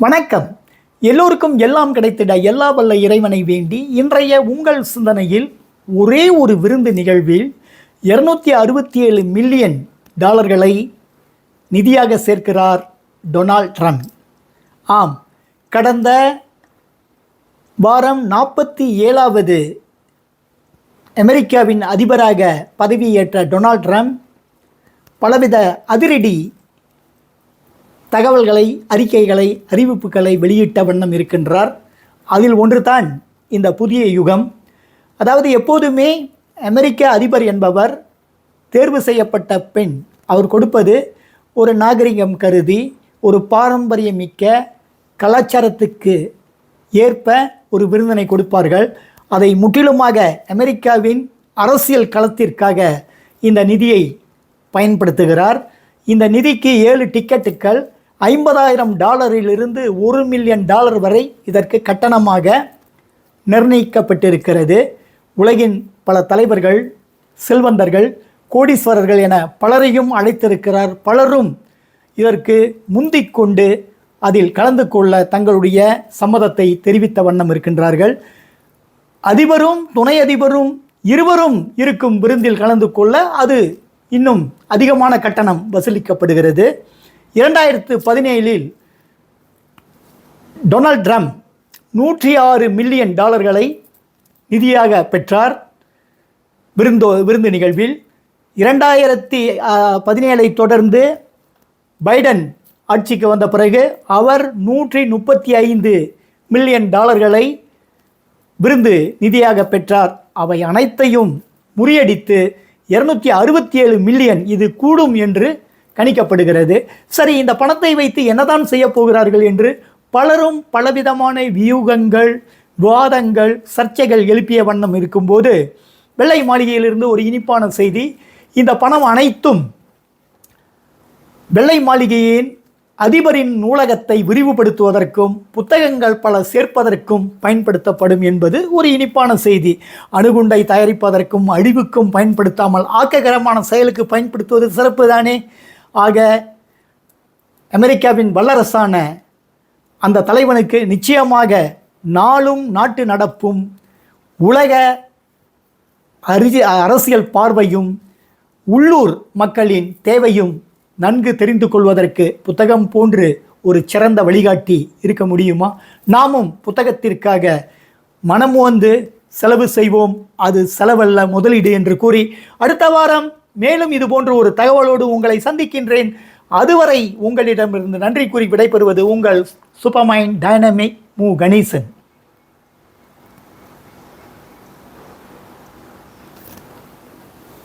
வணக்கம். எல்லோருக்கும் எல்லாம் கிடைத்திட எல்லா வல்ல இறைவனை வேண்டி இன்றைய உங்கள் சிந்தனையில் ஒரே ஒரு விருந்து நிகழ்வில் 267 மில்லியன் டாலர்களை நிதியாக சேர்க்கிறார் டொனால்ட் ட்ரம்ப். ஆம், கடந்த வாரம் 47வது அமெரிக்காவின் அதிபராக பதவியேற்ற டொனால்ட் ட்ரம்ப் பலவித அதிரடி தகவல்களை, அறிக்கைகளை, அறிவிப்புகளை வெளியிட்ட வண்ணம் இருக்கின்றார். அதில் ஒன்றுதான் இந்த புதிய யுகம். அதாவது எப்போதுமே அமெரிக்க அதிபர் என்பவர் தேர்வு செய்யப்பட்ட பெண். அவர் கொடுப்பது ஒரு நாகரிகம் கருதி, ஒரு பாரம்பரியமிக்க கலாச்சாரத்துக்கு ஏற்ப ஒரு விருந்தினை கொடுப்பார்கள். அதை முற்றிலுமாக அமெரிக்காவின் அரசியல் களத்திற்காக இந்த நிதியை பயன்படுத்துகிறார். இந்த நிதிக்கு 7 டிக்கெட்டுகள் $50,000 $1 மில்லியன் வரை இதற்கு கட்டணமாக நிர்ணயிக்கப்பட்டிருக்கிறது. உலகின் பல தலைவர்கள், செல்வந்தர்கள், கோடீஸ்வரர்கள் என பலரையும் அழைத்திருக்கிறார். பலரும் இதற்கு முந்திக்கொண்டு அதில் கலந்து கொள்ள தங்களுடைய சம்மதத்தை தெரிவித்த வண்ணம் இருக்கின்றார்கள். அதிபரும் துணை அதிபரும் இருவரும் இருக்கும் விருந்தில் கலந்து கொள்ள அது இன்னும் அதிகமான கட்டணம் வசூலிக்கப்படுகிறது. 2017 டொனால்ட் ட்ரம்ப் $106 மில்லியன் நிதியாக பெற்றார் விருந்து நிகழ்வில். 2017 தொடர்ந்து பைடன் ஆட்சிக்கு வந்த பிறகு அவர் $135 மில்லியன் விருந்து நிதியாக பெற்றார். அவை அனைத்தையும் முறியடித்து 267 மில்லியன் இது கூடும் என்று கணிக்கப்படுகிறது. சரி, இந்த பணத்தை வைத்து என்னதான் செய்ய போகிறார்கள் என்று பலரும் பலவிதமான வியூகங்கள், விவாதங்கள், சர்ச்சைகள் எழுப்பிய வண்ணம் இருக்கும்போது வெள்ளை மாளிகையிலிருந்து ஒரு இனிப்பான செய்தி. இந்த பணம் அனைத்தும் வெள்ளை மாளிகையின் அதிபரின் நூலகத்தை விரிவுபடுத்துவதற்கும் புத்தகங்கள் பல சேர்ப்பதற்கும் பயன்படுத்தப்படும் என்பது ஒரு இனிப்பான செய்தி. அணுகுண்டை தயாரிப்பதற்கும் அழிவுக்கும் பயன்படுத்தாமல் ஆக்ககரமான செயலுக்கு பயன்படுத்துவது சிறப்பு தானே. ஆக அமெரிக்காவின் வல்லரசான அந்த தலைவனுக்கு நிச்சயமாக நாளும் நாட்டு நடப்பும் உலக அரசியல் பார்வையும் உள்ளூர் மக்களின் தேவையும் நன்கு தெரிந்து கொள்வதற்கு புத்தகம் போன்று ஒரு சிறந்த வழிகாட்டி இருக்க முடியுமா? நாமும் புத்தகத்திற்காக மனம் வந்து செலவு செய்வோம். அது செலவல்ல, முதலீடு என்று கூறி அடுத்த வாரம் மேலும் இது போன்ற ஒரு தகவலோடு உங்களை சந்திக்கின்றேன். அதுவரை உங்களிடமிருந்து நன்றி கூறி விடைபெறுவது உங்கள் சூப்பர்மைண்ட் டைனமிக் மு கணேசன்.